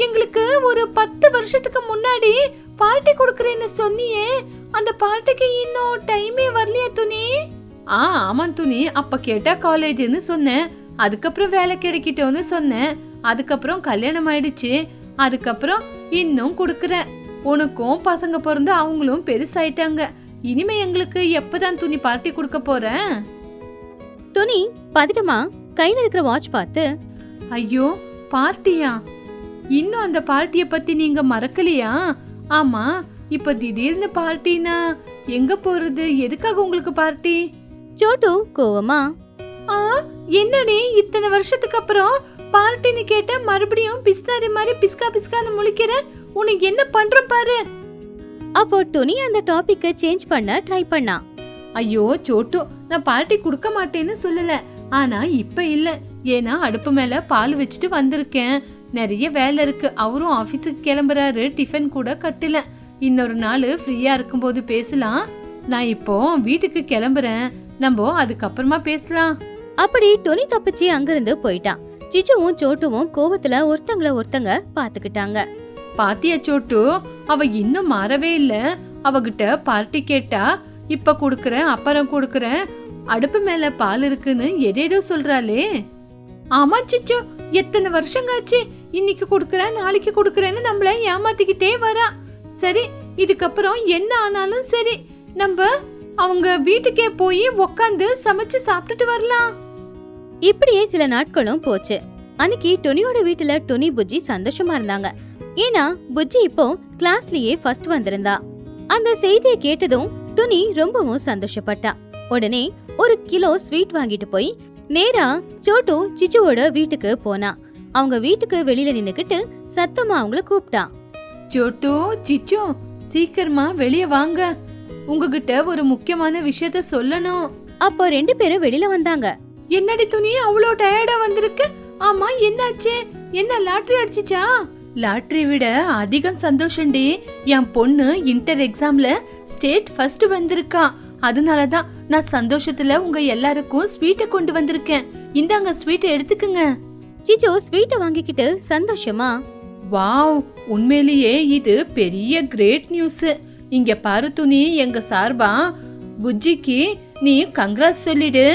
எங்களுக்கு ஒரு 10 வருஷத்துக்கு முன்னாடி பார்ட்டி கொடுக்கறேன்னு சொன்னியே, அந்த பார்ட்டிக்கு இன்னும் டைமே வரலையா துணி? ஆமா துணி, அப்ப கேட்டா காலேஜ்னு சொன்னேன். அதுக்கப்புறம் வேலை கிடைக்கிட்டோன்னு சொன்னேன். அதுக்கப்புறம் கல்யாணம் ஆயிடுச்சு. அதுக்கப்புறம் இன்னும் கொடுக்கறேன். உனக்கும் பசங்க பிறந்து அவங்களும் பெருசாயிட்டாங்க. இனிமே எங்களுக்கு எப்பதான் துணி பார்ட்டி கொடுக்க போற? துணி பதட்டமா கையில இருக்கிற வாட்ச் பார்த்து, ஐயோ பார்ட்டியா? இன்னும் அந்த பார்ட்டிய பத்தி நீங்க மறக்கலையா? ஆமா, இப்ப திடீர்னு பார்ட்டினா எங்க போறது? எதுக்காக உங்களுக்கு பார்ட்டி? சோட்டு கோவமா, என்னடி இத்தனை வருஷத்துக்கு அப்புறம் பார்ட்டின்னு கேட்ட மறுபடியும் பிஸ்தாரி மாதிரி பிஸ்கா பிஸ்கான்னு முழிக்கிற? உனக்கு என்ன பண்ற பாரு. அப்போ துணி அந்த டாபிக்க சேஞ்ச் பண்ண ட்ரை பண்ணா. ஐயோ சோட்டு, நான் பார்ட்டி கொடுக்க மாட்டேன்னு சொல்லல. ஆனா இப்ப இல்ல. ஏன்னா அடுப்பு மேல பால் வச்சுட்டு வந்திருக்கேன். நிறைய வேலை இருக்கு. அவரும் ஆபீஸுக்கு கிளம்புறாரு. டிஃபன் கூட கட்டல. இன்னொரு நாள் ஃப்ரீயா இருக்கும்போது பேசலாம். நான் இப்போ வீட்டுக்கு கிளம்புறேன். நம்ம அதுக்கப்புறமா பேசலாம். அப்படி துணி தப்பிச்சு அங்கிருந்து போயிட்டான். சிச்சுவும் சோட்டுவும் கோவத்துல ஒருத்தங்க பாத்துக்கிட்டாங்க. பாத்தியா சோட்டு, அவ இன்னும் மாறவே இல்ல. அவகிட்ட பார்ட்டி கேட்டா இப்ப குடுக்கறேன், அப்புறம் குடுக்கறேன், அடுப்பு மேல பால் இருக்குன்னு எதேதோ சொல்றாளே. ஆமா சிச்சு, எத்தனை வருஷங்காச்சு. இன்னைக்கு குடுக்கறேன், நாளைக்கு குடுக்கறேன்னு நம்மள ஏமாத்திக்கிட்டே வரா. சரி, இதுக்கப்புறம் என்ன ஆனாலும் சரி, நம்ம அவங்க வீட்டுக்கே போய் உக்காந்து சமைச்சு சாப்பிட்டுட்டு வரலாம். இப்படியே சில நாட்களும் போச்சு. அன்னைக்கு துணியோட வீட்டுல துணி புஜ்ஜி சந்தோஷமா இருந்தாங்க. ஏன்னா புஜ்ஜி இப்போ கிளாஸ்லயே ஃபர்ஸ்ட் வந்திருந்தா. அந்த செய்தியை கேட்டதும் துணி ரொம்பவும் சந்தோஷப்பட்டா. உடனே 1 கிலோ ஸ்வீட் வாங்கிட்டு போய் நேரா சோட்டு சிச்சுவோட வீட்டுக்கு போனா. அவங்க வீட்டுக்கு வெளியில நின்னுக்கிட்டு சத்தமா அவங்கள கூப்பிட்டா. சோட்டு, சிச்சு, சீக்கிரமா வெளியே வாங்க. உங்ககிட்ட ஒரு முக்கியமான விஷயத்த சொல்லணும். அப்போ 2 பேரும் வெளியில வந்தாங்க. என்னடி துணி, அவ்வளோ டயர்டா வந்திருக்கு? ஆமா, என்னாச்சு? என்ன லாட்டரி அடிச்சிச்சா? லாட்டரி விட அதிகம் சந்தோஷம்டி. என் பொண்ணு இன்டர் எக்ஸாம்ல ஸ்டேட் ஃபர்ஸ்ட் வந்திருக்கா. அதனாலதான் நான் சந்தோஷத்துல உங்க எல்லாருக்கும் ஸ்வீட்டை கொண்டு வந்திருக்கேன். இந்தாங்க ஸ்வீட்டை எடுத்துக்குங்க. சிச்சு ஸ்வீட்டை வாங்கிக்கிட்டு சந்தோஷமா, வாவ், உண்மையிலேயே இது பெரிய கிரேட் நியூஸ். இங்க பாரு துணி, எங்க சார்பா புஜ்ஜிக்கு நீ கங்க்ராட்ஸ் சொல்லிடு.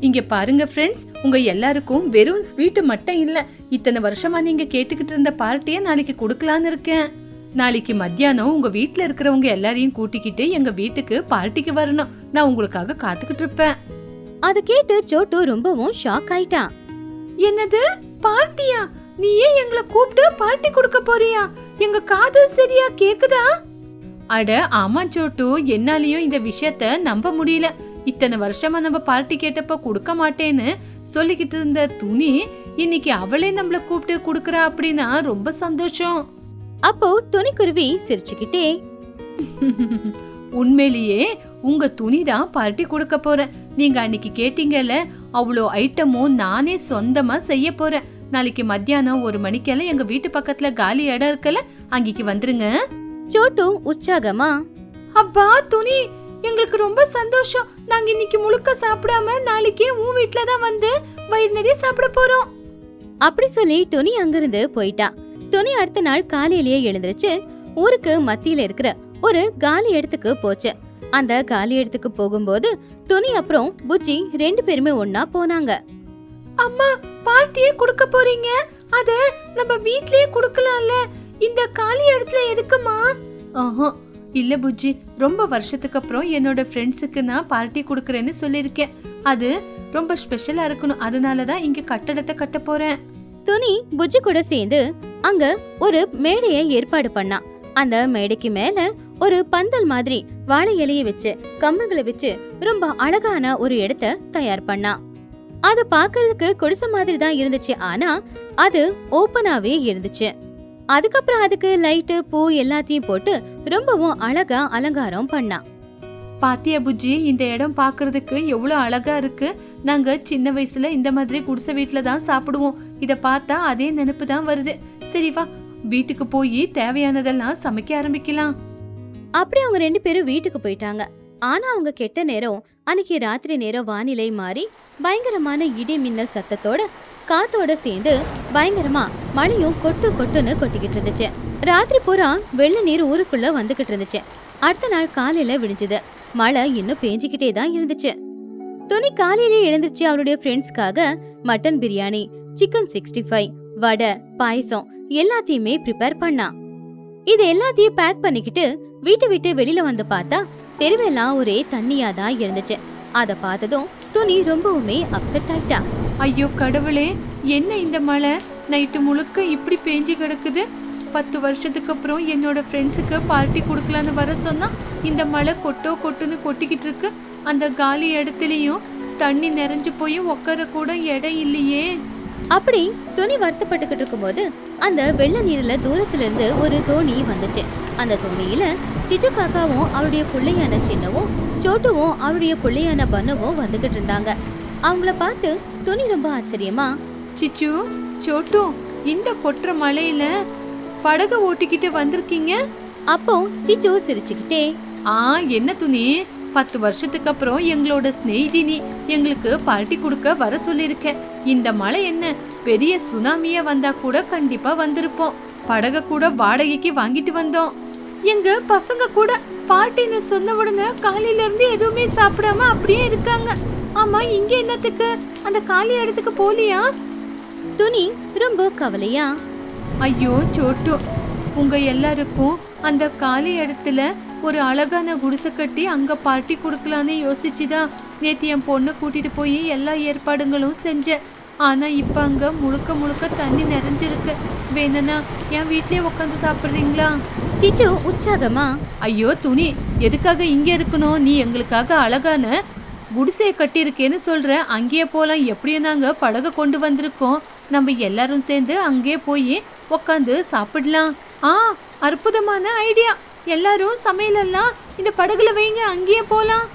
இங்க பாருங்க ஃப்ரெண்ட்ஸ், உங்க எல்லாருக்கும் வெறும் ஸ்வீட் மட்டும் இல்ல, இத்தனை வருஷமா நீங்க கேட்டுக்கிட்டு இருந்த பார்ட்டியை நாளைக்கு கொடுக்கலான்னு இருக்கேன். நாளைக்கு மத்தியானம் உங்க வீட்டுல இருக்கிறவங்க எல்லாரையும் கூட்டிக்கிட்டு எங்க வீட்டுக்கு பார்ட்டிக்கு வரணும். நான் உங்களுக்காக காத்துக்கிட்டு இருப்பேன். அதை கேட்டு சோட்டு ரொம்பவும் ஷாக் ஆயிட்டான். என்னது பார்ட்டியா? நீ ஏன் எங்களை கூப்பிட்டு பார்ட்டி கொடுக்க போறியா? எங்க காது சரியா கேக்குதா? அட ஆமா சோட்டு, என்னாலயும் இந்த விஷயத்த நம்ப முடியல. இத்தனை வருஷமா நம்ம பார்ட்டி கேட்டப்ப கொடுக்க மாட்டேன்னு சொல்லிக்கிட்டு இருந்த துணி இன்னைக்கு அவளே நம்மள கூப்பிட்டு கொடுக்கறா அப்படின்னா ரொம்ப சந்தோஷம். அப்போ துணிக்குருவி சிரிச்சுக்கிட்டே, உண்மையிலேயே உங்க துணி தான் பார்ட்டி கொடுக்க போறேன். நீங்க அன்னைக்கு கேட்டீங்கல்ல, அவ்வளோ ஐட்டமும் நானே சொந்தமா செய்ய போறேன். நாளைக்கு மத்தியானம் 1 மணிக்கெல்லாம் எங்க வீட்டு பக்கத்துல காலி இடம் இருக்கல, அங்கிக்கு வந்துருங்க. சோட்டு உற்சாகமா, அப்பா துணி, எங்களுக்கு ரொம்ப சந்தோஷம். நாங்க இன்னைக்கு முழுக்க சாப்பிடாம நாளைக்கே உன் வீட்ல தான் வந்து வயிறு நிறைய சாப்பிட போறோம். அப்படி சொல்லி துணி அங்கிருந்து போயிட்டா. துணி அடுத்த நாள் காலையிலேயே எழுந்திருச்சு ஊருக்கு மத்தியில இருக்கிற ஒரு காலி இடத்துக்கு போச்சு. அந்த காலி இடத்துக்கு போகும்போது துணி அப்புறம் புஜ்ஜி 2 பேருமே ஒன்னா போனாங்க. அம்மா, பார்ட்டியே கொடுக்க போறீங்க, அத நம்ம வீட்லயே கொடுக்கலாம்ல, இந்த காலி இடத்துல எதுக்குமா? இல்ல புஜ்ஜி, ரொம்ப வருஷத்துக்கு அப்புறம் என்னோட ஃப்ரெண்ட்ஸுக்கு நான் பார்ட்டி கொடுக்கறேன்னு சொல்லிருக்கேன். அது ரொம்ப ஸ்பெஷலா இருக்கணும், அதனாலதான் இங்க கட்டடத்தை கட்ட போறேன். துணி புஜ்ஜி கூட சேர்ந்து அங்க ஒரு மேடையை ஏற்பாடு பண்ணா. அந்த மேடைக்கு மேல ஒரு பந்தல் மாதிரி வாழை இலைய வச்சு கம்பங்களை வச்சு ரொம்ப அழகான ஒரு இடத்தை தயார் பண்ணா. அது பாக்குறதுக்கு குடிசை மாதிரி தான் இருந்துச்சு, ஆனா அது ஓப்பனாவே இருந்துச்சு. அதுக்கப்புறம் அதுக்கு லைட்டு பூ எல்லாத்தையும் போட்டு ரொம்பவும் அழகா அலங்காரம் பண்ணா. பாத்தியா புஜ்ஜி, இந்த இடம் பாக்குறதுக்கு எவ்வளவு அழகா இருக்கு. நாங்க சின்ன வயசுல இந்த மாதிரி குடிசை வீட்டுல தான் சாப்பிடுவோம். இத பார்த்தா அதே நினைப்பு தான் வருது. சரி வா, வீட்டுக்கு போய் தேவையானதெல்லாம் சமைக்க ஆரம்பிக்கலாம். அப்படி அவங்க 2 பேரும் வீட்டுக்கு போயிட்டாங்க. ஆனா அவங்க கெட்ட நேரம் அன்னைக்கு ராத்திரி நேரம் வானிலை மாறி பயங்கரமான இடி மின்னல் சத்தத்தோட காத்தோட சேர்ந்து பயங்கரமா மழையும் கொட்டு கொட்டுன்னு கொட்டிக்கிட்டு இருந்துச்சு. ராத்திரி பூரா வெள்ள நீர் ஊருக்குள்ள வந்துகிட்டு இருந்துச்சு. அடுத்த நாள் காலையில விடிஞ்சது. மழை இன்னும் பேஞ்சிக்கிட்டே தான் இருந்துச்சு. துணி காலையிலே எழுந்துச்சு அவருடைய ஃப்ரெண்ட்ஸ்க்காக மட்டன் பிரியாணி, சிக்கன் 65, வடை, பாயசம் எல்லாத்தையுமே ப்ரிப்பேர் பண்ணா. இது எல்லாத்தையும் பேக் பண்ணிக்கிட்டு வீட்டை விட்டு வெளியில வந்து பார்த்தா தெருவெல்லாம் ஒரே தண்ணியா தான் இருந்துச்சு. அத பார்த்ததும் துணி ரொம்பவுமே அப்செட் ஆயிட்டா. ஐயோ கடவுளே, என்ன இந்த மழை நைட்டு முழுக்க இப்படி பேஞ்சு கிடக்குது. 10 வருஷத்துக்கு அப்புறம் என்னோட ஃப்ரெண்ட்ஸுக்கு பார்ட்டி கொடுக்கலான்னு வர சொன்னா இந்த மழை கொட்டுன்னு கொட்டிக்கிட்டு இருக்கு. அந்த காலி இடத்துலயும் தண்ணி நிறைஞ்சு போய் உட்கார கூட இடம் இல்லையே. அப்படி துணி வருத்தப்பட்டுக்கிட்டு இருக்கும்போது அந்த வெள்ள நீர்ல தூரத்துல இருந்து ஒரு தோணி வந்துச்சு. அந்த தோணியில சிச்சு காக்காவும் அவருடைய பிள்ளையான சின்னவும் சோட்டுவும் அவருடைய பிள்ளையான பன்னவும் வந்துகிட்டு இருந்தாங்க. அவங்கள பார்த்து துணி ரொம்ப ஆச்சரியமா, சிச்சு, சோட்டு, இந்த கொட்டுற மழையில படகை ஓட்டிக்கிட்டு வந்திருக்கீங்க? அப்போ சிச்சு சிரிச்சுக்கிட்டே, என்ன துணி, 10 வருஷத்துக்கு அப்புறம் எங்களோட ஸ்நேகிதினி எங்களுக்கு பார்ட்டி கொடுக்க வர சொல்லிருக்க. இந்த மழை என்ன பெரிய சுனாமியா வந்தா கூட கண்டிப்பா வந்திருப்போம். படக கூட வாடகைக்கு வாங்கிட்டு வந்தோம். எங்க பசங்க கூட பார்ட்டின்னு சொன்ன உடனே காலையில இருந்து எதுவுமே சாப்பிடாம அப்படியே இருக்காங்க. ஆமா, இங்க என்னத்துக்கு? அந்த காலி இடத்துக்கு போலியா? துணி ரொம்ப கவலையா, ஐயோ சோட்டு, உங்க எல்லாருக்கும் அந்த காலி இடத்துல ஒரு அழகான குடிசை கட்டி அங்க பார்ட்டி கொடுக்கலான்னு யோசிச்சுதான் நேத்து என் பொண்ணு கூட்டிட்டு போய் எல்லா ஏற்பாடுகளும் செஞ்சேன். ஆனா இப்ப அங்க முழுக்க தண்ணி நிறைஞ்சிருக்கு. வேணும்னா என் வீட்லயே உட்காந்து சாப்பிடுறீங்களா? சிச்சு உற்சாகமா, ஐயோ துணி, எதுக்காக இங்க இருக்கணும்? நீ எங்களுக்காக அழகான குடிசையை கட்டியிருக்கேன்னு சொல்ற, அங்கேயே போலாம். எப்படியும் நாங்க படகை கொண்டு வந்திருக்கோம். நம்ம எல்லாரும் சேர்ந்து அங்கேயே போய் உக்காந்து சாப்பிடலாம். அற்புதமான ஐடியா. எல்லாரும் சமையலெல்லாம் இந்த படகுல வைங்க, அங்கேயே போலாம்.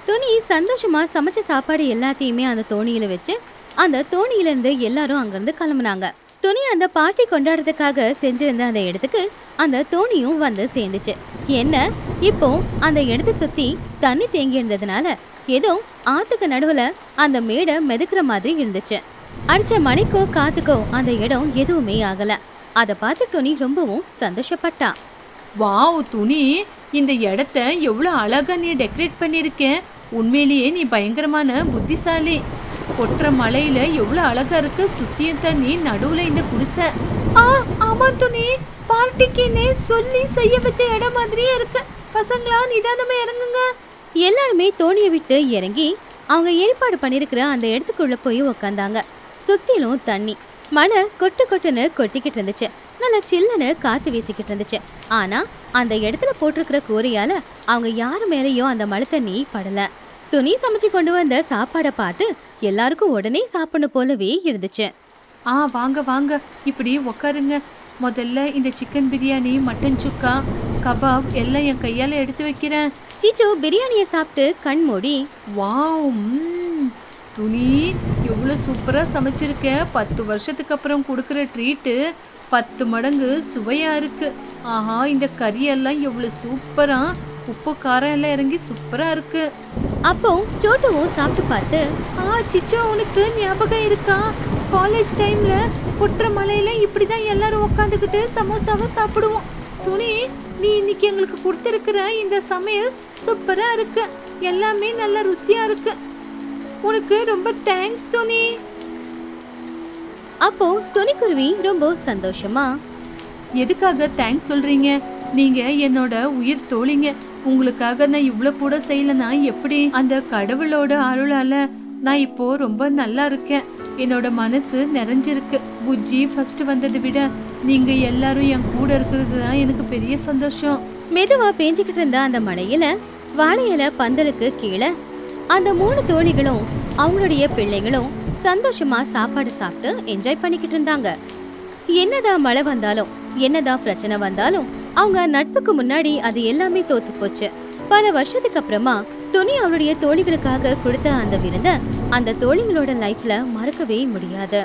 துணி சந்தோஷமா சமைச்ச சாப்பாடு எல்லாத்தையுமே அந்த தோணியில வச்சு அந்த தோணியில இருந்து எல்லாரும் அங்கிருந்து கிளம்புனாங்க. துணி அந்த பார்ட்டி கொண்டாடுறதுக்காக செஞ்சிருந்த அந்த இடத்துக்கு அந்த தோணியும் வந்து சேர்ந்துச்சு. என்ன இப்போ அந்த இடத்தை சுத்தி தண்ணி தேங்கி இருந்ததுனால ஏதோ ஆத்துக்கு நடுவுல அந்த மேடை மிதக்கிற மாதிரி இருந்துச்சு. அடிச்ச மழைக்கோ காத்துக்கோ அந்த இடம் எதுவுமே ஆகல. அத பார்த்து துணி ரொம்பவும் சந்தோஷப்பட்டா. வாவ் துணி, இந்த இடத்த எவ்வளவு அழகா நீ டெக்கரேட் பண்ணிருக்க. உண்மையிலேயே நீ பயங்கரமான புத்திசாலி. கொட்டுற மலையில எவ்வளவு அழகா இருக்கு. சுத்தியும் தண்ணி, நடுவுல இந்த குடிசை. ஆமா துணி, பார்ட்டிக்குன்னு சொல்லி செய்ய வச்ச இடம் மாதிரியே இருக்கு. பசங்களா நிதானமா இறங்குங்க. எல்லாருமே தோணியை விட்டு இறங்கி அவங்க ஏற்பாடு பண்ணிருக்கிற அந்த இடத்துக்குள்ள போய் உக்காந்தாங்க. சுத்திலும் தண்ணி, மழை கொட்டு கொட்டுன்னு கொட்டிக்கிட்டு இருந்துச்சு. நல்லா சில்லுன்னு காத்து வீசிக்கிட்டு இருந்துச்சு. ஆனா அந்த இடத்துல போட்டிருக்கிற கூரையால அவங்க யாரு மேலேயும் அந்த மழை தண்ணி படல. துணி சமைச்சு கொண்டு வந்த சாப்பாடை பார்த்து எல்லாருக்கும் உடனே சாப்பிடணும் போலவே இருந்துச்சு. வாங்க வாங்க, இப்படி உக்காருங்க. முதல்ல இந்த சிக்கன் பிரியாணி, மட்டன் சுக்கா, கபாப் எல்லாம் என் கையால எடுத்து வைக்கிறேன். சீச்சு பிரியாணியை சாப்பிட்டு கண் மூடி, வாவ் துணி, எவ்வளோ சூப்பரா சமைச்சிருக்க. 10 வருஷத்துக்கு அப்புறம் கொடுக்குற ட்ரீட்டு 10 மடங்கு சுவையா இருக்கு. ஆஹா, இந்த கறியெல்லாம் எவ்வளவு சூப்பரா, உப்பு காரம் எல்லாம் இறங்கி சூப்பரா இருக்கு. அப்போ சோட்டுவும் சாப்பிட்டு பார்த்து, சிச்சோ, உனக்கு ஞாபகம் இருக்கா? காலேஜ் டைம்ல கொட்டுற மலையில இப்படிதான் எல்லாரும் உட்காந்துக்கிட்டு சமோசாவை சாப்பிடுவோம். துணி, நீ இன்னைக்கு எங்களுக்கு கொடுத்துருக்கிற இந்த சமையல் சூப்பரா இருக்கு. எல்லாமே நல்ல ருசியா இருக்கு. உனக்கு ரொம்ப தேங்க்ஸ் துணி. அப்போ துணிக்குருவி ரொம்ப சந்தோஷமா, எதுக்காக தேங்க்ஸ் சொல்றீங்க? நீங்க என்னோட உயிர் தோழிங்க. உங்களுக்காக நான் இவ்வளவு கூட செய்யலனா எப்படி? அந்த கடவுளோட அருளால நான் இப்போ ரொம்ப நல்லா இருக்கேன். என்னோட மனசு நிறைஞ்சிருக்கு. புஜ்ஜி ஃபர்ஸ்ட் வந்ததை விட நீங்க எல்லாரும் என் கூட இருக்கிறது தான் எனக்கு பெரிய சந்தோஷம். மெதுவா பேஞ்சுக்கிட்டு இருந்த அந்த மழையில வாழையில பந்தலுக்கு கீழே அந்த 3 தோழிகளும் அவங்களுடைய பிள்ளைகளும் சந்தோஷமா சாப்பாடு சாப்பிட்டு என்ஜாய் பண்ணிக்கிட்டு இருந்தாங்க. என்னதான் மழை வந்தாலும், என்னதான் பிரச்சனை வந்தாலும் அவங்க நட்புக்கு முன்னாடி அது எல்லாமே தோத்து போச்சு. பல வருஷத்துக்கு அப்புறமா துணி அவளுடைய தோழிகளுக்காக கொடுத்த அந்த விருந்த அந்த தோழிகளோட லைஃப்ல மறக்கவே முடியாது.